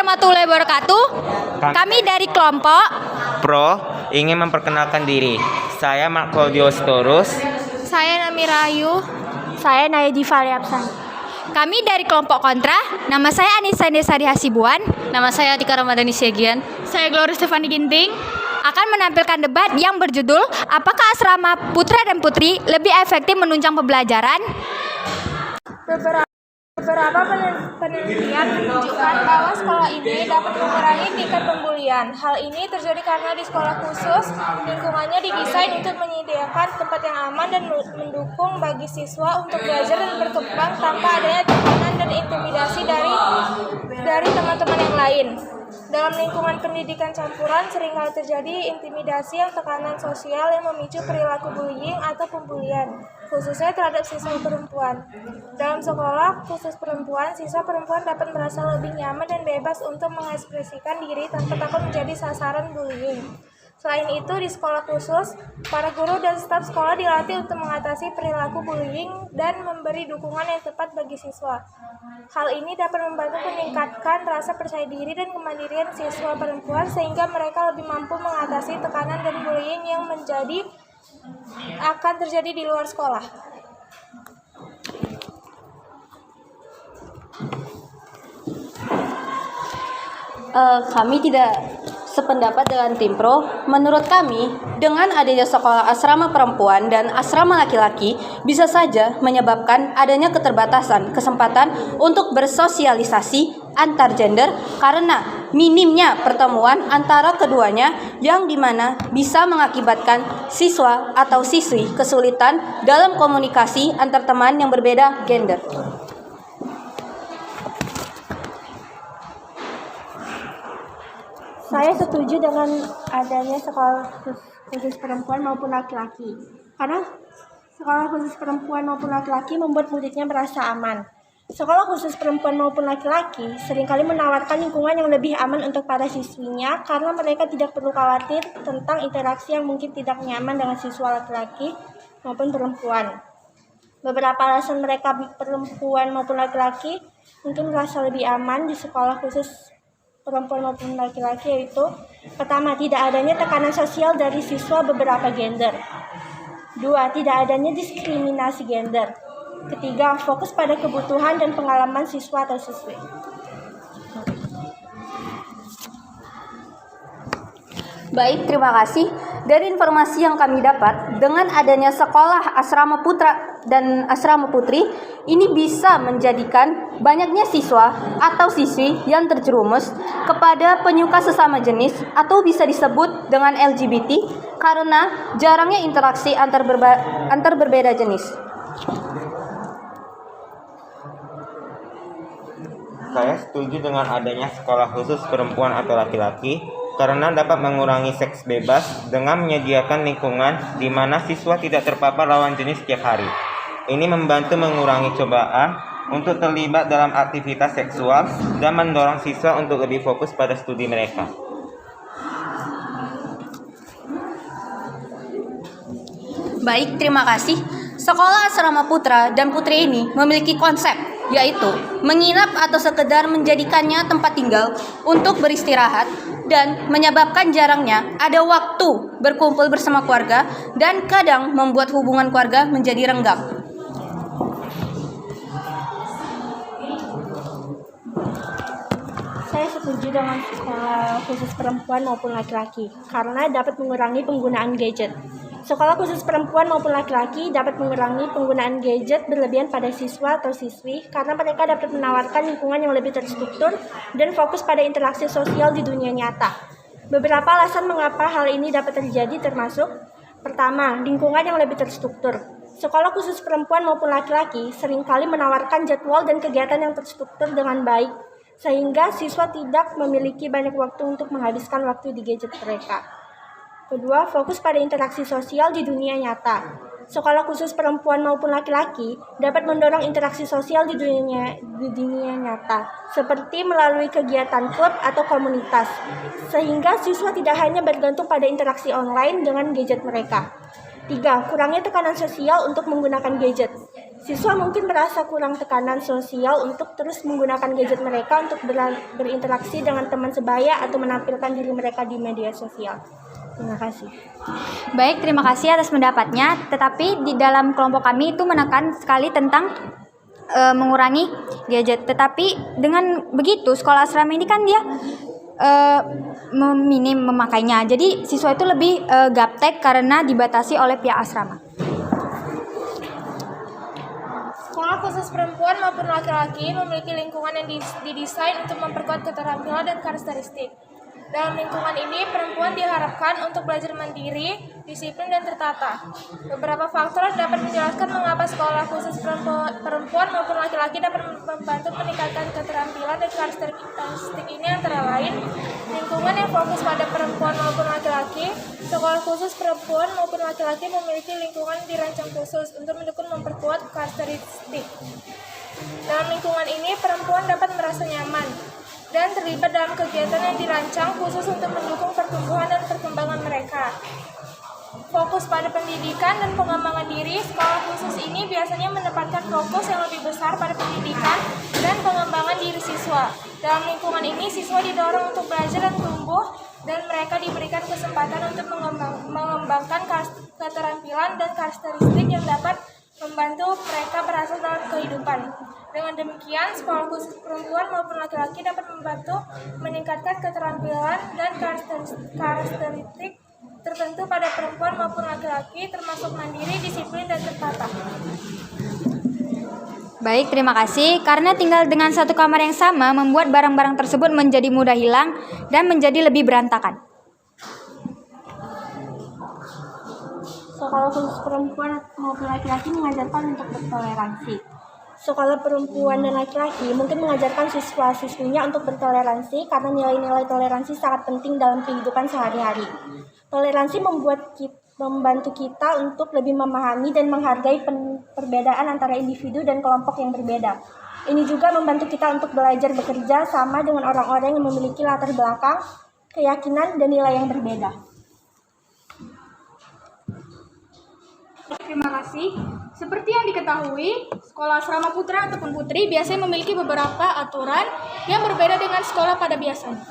warahmatullahi wabarakatuh. Kami dari kelompok Pro ingin memperkenalkan diri. Saya Marco Diostorus. Saya Namira Ayu. Saya Naya Diva Liapsan. Kami dari kelompok Kontra. Nama saya Anissa Desari Hasibuan. Nama saya Tika Ramadhani Syagian. Saya Gloria Stefani Ginting. Akan menampilkan debat yang berjudul apakah asrama putra dan putri lebih efektif menunjang pembelajaran? Beberapa penelitian menunjukkan bahwa sekolah ini dapat mengurangi tingkat pembulian. Hal ini terjadi karena di sekolah khusus, lingkungannya didesain untuk menyediakan tempat yang aman dan mendukung bagi siswa untuk belajar dan berkembang tanpa adanya tekanan dan intimidasi dari teman-teman yang lain. Dalam lingkungan pendidikan campuran, seringkali terjadi intimidasi yang tekanan sosial yang memicu perilaku bullying atau pembulian, khususnya terhadap siswa perempuan. Dalam sekolah khusus perempuan, siswa perempuan dapat merasa lebih nyaman dan bebas untuk mengekspresikan diri tanpa takut menjadi sasaran bullying. Selain itu, di sekolah khusus, para guru dan staf sekolah dilatih untuk mengatasi perilaku bullying dan memberi dukungan yang tepat bagi siswa. Hal ini dapat membantu meningkatkan rasa percaya diri dan kemandirian siswa perempuan sehingga mereka lebih mampu mengatasi tekanan dan bullying yang akan terjadi di luar sekolah. Kami tidak sependapat dengan tim Pro. Menurut kami, dengan adanya sekolah asrama perempuan dan asrama laki-laki bisa saja menyebabkan adanya keterbatasan kesempatan untuk bersosialisasi antar gender karena minimnya pertemuan antara keduanya yang dimana bisa mengakibatkan siswa atau siswi kesulitan dalam komunikasi antar teman yang berbeda gender. Saya setuju dengan adanya sekolah khusus perempuan maupun laki-laki. Karena sekolah khusus perempuan maupun laki-laki membuat muridnya merasa aman. Sekolah khusus perempuan maupun laki-laki seringkali menawarkan lingkungan yang lebih aman untuk para siswinya karena mereka tidak perlu khawatir tentang interaksi yang mungkin tidak nyaman dengan siswa laki-laki maupun perempuan. Beberapa alasan mereka perempuan maupun laki-laki mungkin merasa lebih aman di sekolah khusus perempuan maupun laki-laki yaitu: pertama, tidak adanya tekanan sosial dari siswa beberapa gender. Dua, tidak adanya diskriminasi gender. Ketiga, fokus pada kebutuhan dan pengalaman siswa atau siswi. Baik, terima kasih. Dari informasi yang kami dapat, dengan adanya sekolah asrama putra dan asrama putri, ini bisa menjadikan banyaknya siswa atau siswi yang terjerumus kepada penyuka sesama jenis atau bisa disebut dengan LGBT karena jarangnya interaksi antar berbeda jenis. Saya setuju dengan adanya sekolah khusus perempuan atau laki-laki karena dapat mengurangi seks bebas dengan menyediakan lingkungan di mana siswa tidak terpapar lawan jenis setiap hari. Ini membantu mengurangi cobaan untuk terlibat dalam aktivitas seksual dan mendorong siswa untuk lebih fokus pada studi mereka. Baik, terima kasih. Sekolah asrama putra dan putri ini memiliki konsep, yaitu menginap atau sekedar menjadikannya tempat tinggal untuk beristirahat dan menyebabkan jarangnya ada waktu berkumpul bersama keluarga dan kadang membuat hubungan keluarga menjadi renggang. Saya setuju dengan sekolah khusus perempuan maupun laki-laki karena dapat mengurangi penggunaan gadget. Sekolah khusus perempuan maupun laki-laki dapat mengurangi penggunaan gadget berlebihan pada siswa atau siswi karena mereka dapat menawarkan lingkungan yang lebih terstruktur dan fokus pada interaksi sosial di dunia nyata. Beberapa alasan mengapa hal ini dapat terjadi termasuk: pertama, lingkungan yang lebih terstruktur. Sekolah khusus perempuan maupun laki-laki seringkali menawarkan jadwal dan kegiatan yang terstruktur dengan baik, sehingga siswa tidak memiliki banyak waktu untuk menghabiskan waktu di gadget mereka. Kedua, fokus pada interaksi sosial di dunia nyata. Sekolah khusus perempuan maupun laki-laki dapat mendorong interaksi sosial di dunia nyata, seperti melalui kegiatan klub atau komunitas, sehingga siswa tidak hanya bergantung pada interaksi online dengan gadget mereka. 3. Kurangnya tekanan sosial untuk menggunakan gadget. Siswa mungkin merasa kurang tekanan sosial untuk terus menggunakan gadget mereka untuk berinteraksi dengan teman sebaya atau menampilkan diri mereka di media sosial. Terima kasih. Baik, terima kasih atas pendapatnya. Tetapi di dalam kelompok kami itu menekan sekali tentang mengurangi gadget. Tetapi dengan begitu sekolah asrama ini kan dia minim memakainya. Jadi siswa itu lebih gaptek karena dibatasi oleh pihak asrama. Sekolah khusus perempuan maupun laki-laki memiliki lingkungan yang didesain untuk memperkuat keterampilan dan karakteristik. Dalam lingkungan ini, perempuan diharapkan untuk belajar mandiri, disiplin, dan tertata. Beberapa faktor dapat menjelaskan mengapa sekolah khusus perempuan maupun laki-laki dapat membantu meningkatkan keterampilan dan karakteristik ini, antara lain lingkungan yang fokus pada perempuan maupun laki-laki. Sekolah khusus perempuan maupun laki-laki memiliki lingkungan dirancang khusus untuk mendukung memperkuat karakteristik. Dalam lingkungan ini, perempuan dapat merasa nyaman dan terlibat dalam kegiatan yang dirancang khusus untuk mendukung pertumbuhan dan perkembangan mereka. Fokus pada pendidikan dan pengembangan diri, sekolah khusus ini biasanya menempatkan fokus yang lebih besar pada pendidikan dan pengembangan diri siswa. Dalam lingkungan ini, siswa didorong untuk belajar dan tumbuh, dan mereka diberikan kesempatan untuk mengembangkan keterampilan dan karakteristik yang dapat membantu mereka berhasil dalam kehidupan. Dengan demikian, sekolah khusus perempuan maupun laki-laki dapat membantu meningkatkan keterampilan dan karakteristik tertentu pada perempuan maupun laki-laki, termasuk mandiri, disiplin, dan tertata. Baik, terima kasih. Karena tinggal dengan satu kamar yang sama membuat barang-barang tersebut menjadi mudah hilang dan menjadi lebih berantakan. Sekolah khusus perempuan maupun laki-laki mengajarkan untuk bertoleransi. Sekolah perempuan dan laki-laki mungkin mengajarkan siswa-siswinya untuk bertoleransi karena nilai-nilai toleransi sangat penting dalam kehidupan sehari-hari. Toleransi membantu kita untuk lebih memahami dan menghargai perbedaan antara individu dan kelompok yang berbeda. Ini juga membantu kita untuk belajar bekerja sama dengan orang-orang yang memiliki latar belakang, keyakinan, dan nilai yang berbeda. Terima kasih. Seperti yang diketahui, sekolah asrama putra ataupun putri biasanya memiliki beberapa aturan yang berbeda dengan sekolah pada biasanya.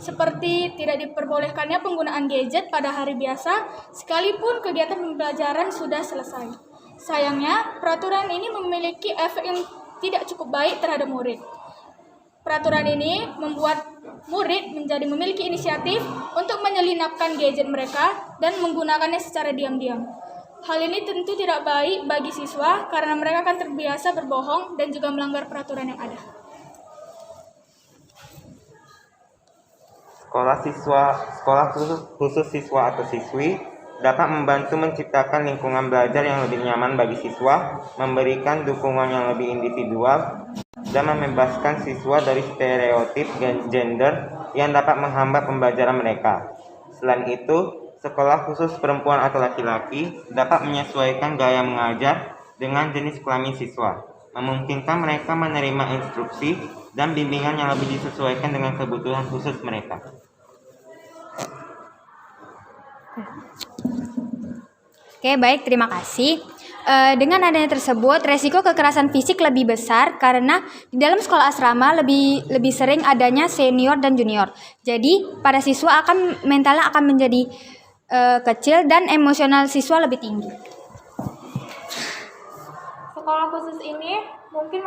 Seperti tidak diperbolehkannya penggunaan gadget pada hari biasa, sekalipun kegiatan pembelajaran sudah selesai. Sayangnya, peraturan ini memiliki efek yang tidak cukup baik terhadap murid. Peraturan ini membuat murid menjadi memiliki inisiatif untuk menyelinapkan gadget mereka dan menggunakannya secara diam-diam. Hal ini tentu tidak baik bagi siswa karena mereka akan terbiasa berbohong dan juga melanggar peraturan yang ada. Sekolah khusus siswa atau siswi dapat membantu menciptakan lingkungan belajar yang lebih nyaman bagi siswa, memberikan dukungan yang lebih individual, dan membebaskan siswa dari stereotip gender yang dapat menghambat pembelajaran mereka. Selain itu, sekolah khusus perempuan atau laki-laki dapat menyesuaikan gaya mengajar dengan jenis kelamin siswa, memungkinkan mereka menerima instruksi dan bimbingan yang lebih disesuaikan dengan kebutuhan khusus mereka. Oke, baik, terima kasih. Dengan adanya tersebut, resiko kekerasan fisik lebih besar karena di dalam sekolah asrama lebih sering adanya senior dan junior. Jadi, para siswa mentalnya akan menjadi kecil dan emosional siswa lebih tinggi. Sekolah khusus ini mungkin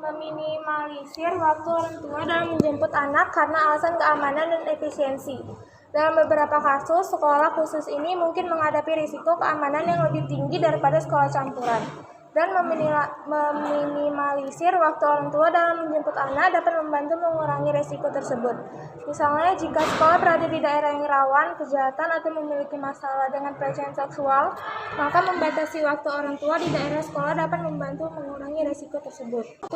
meminimalisir waktu orang tua dalam menjemput anak karena alasan keamanan dan efisiensi. Dalam beberapa kasus, sekolah khusus ini mungkin menghadapi risiko keamanan yang lebih tinggi daripada sekolah campuran. Dan meminimalisir waktu orang tua dalam menjemput anak dapat membantu mengurangi risiko tersebut. Misalnya, jika sekolah berada di daerah yang rawan kejahatan atau memiliki masalah dengan pelecehan seksual, maka membatasi waktu orang tua di daerah sekolah dapat membantu mengurangi risiko tersebut.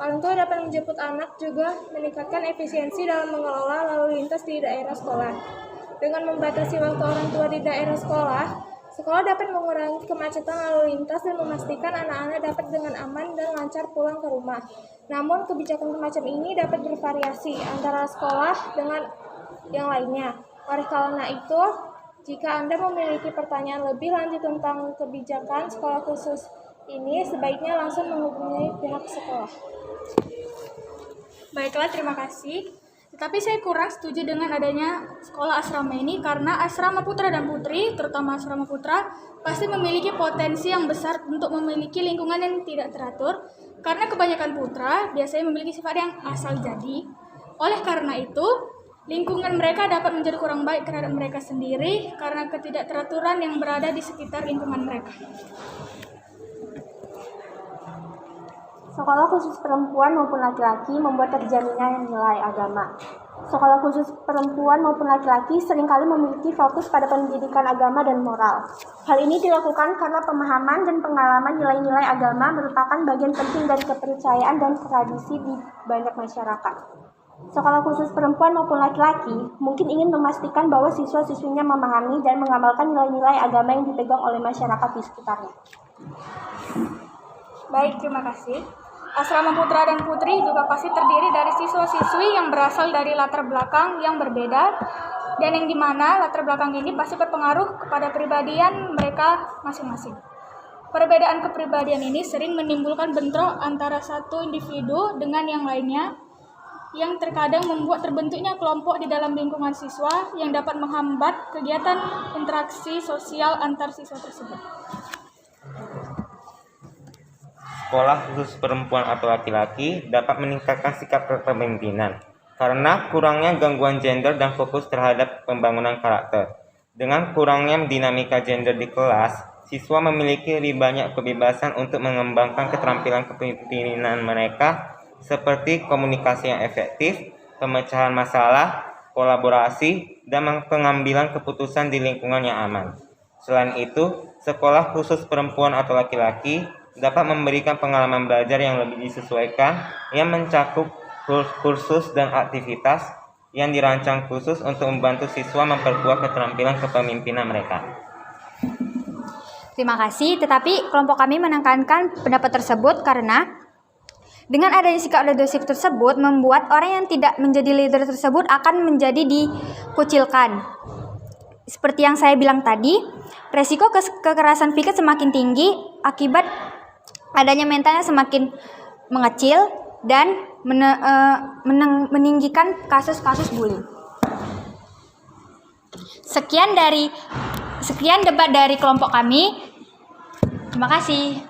Orang tua dapat menjemput anak juga meningkatkan efisiensi dalam mengelola lalu lintas di daerah sekolah. Dengan membatasi waktu orang tua di daerah sekolah dapat mengurangi kemacetan lalu lintas dan memastikan anak-anak dapat dengan aman dan lancar pulang ke rumah. Namun, kebijakan semacam ini dapat bervariasi antara sekolah dengan yang lainnya. Oleh karena itu, jika Anda memiliki pertanyaan lebih lanjut tentang kebijakan sekolah khusus ini sebaiknya langsung menghubungi pihak sekolah. Baiklah, terima kasih. Tetapi saya kurang setuju dengan adanya sekolah asrama ini karena asrama putra dan putri, terutama asrama putra, pasti memiliki potensi yang besar untuk memiliki lingkungan yang tidak teratur karena kebanyakan putra biasanya memiliki sifat yang asal jadi. Oleh karena itu, lingkungan mereka dapat menjadi kurang baik terhadap mereka sendiri karena ketidakteraturan yang berada di sekitar lingkungan mereka. Sekolah khusus perempuan maupun laki-laki membuat terjaminnya nilai agama. Sekolah khusus perempuan maupun laki-laki seringkali memiliki fokus pada pendidikan agama dan moral. Hal ini dilakukan karena pemahaman dan pengalaman nilai-nilai agama merupakan bagian penting dari kepercayaan dan tradisi di banyak masyarakat. Sekolah khusus perempuan maupun laki-laki mungkin ingin memastikan bahwa siswa-siswinya memahami dan mengamalkan nilai-nilai agama yang dipegang oleh masyarakat di sekitarnya. Baik, terima kasih. Asrama putra dan putri juga pasti terdiri dari siswa-siswi yang berasal dari latar belakang yang berbeda dan yang dimana latar belakang ini pasti berpengaruh kepada kepribadian mereka masing-masing. Perbedaan kepribadian ini sering menimbulkan bentrok antara satu individu dengan yang lainnya yang terkadang membuat terbentuknya kelompok di dalam lingkungan siswa yang dapat menghambat kegiatan interaksi sosial antar siswa tersebut. Sekolah khusus perempuan atau laki-laki dapat meningkatkan sikap kepemimpinan karena kurangnya gangguan gender dan fokus terhadap pembangunan karakter. Dengan kurangnya dinamika gender di kelas, siswa memiliki lebih banyak kebebasan untuk mengembangkan keterampilan kepemimpinan mereka seperti komunikasi yang efektif, pemecahan masalah, kolaborasi, dan pengambilan keputusan di lingkungan yang aman. Selain itu, sekolah khusus perempuan atau laki-laki dapat memberikan pengalaman belajar yang lebih disesuaikan yang mencakup kursus dan aktivitas yang dirancang khusus untuk membantu siswa memperkuat keterampilan kepemimpinan mereka. Terima kasih, tetapi kelompok kami menekankan pendapat tersebut karena dengan adanya sikap leadership tersebut membuat orang yang tidak menjadi leader tersebut akan menjadi dikucilkan. Seperti yang saya bilang tadi, resiko kekerasan fisik semakin tinggi akibat adanya mentalnya semakin mengecil dan meninggikan kasus-kasus bullying. Sekian debat dari kelompok kami. Terima kasih.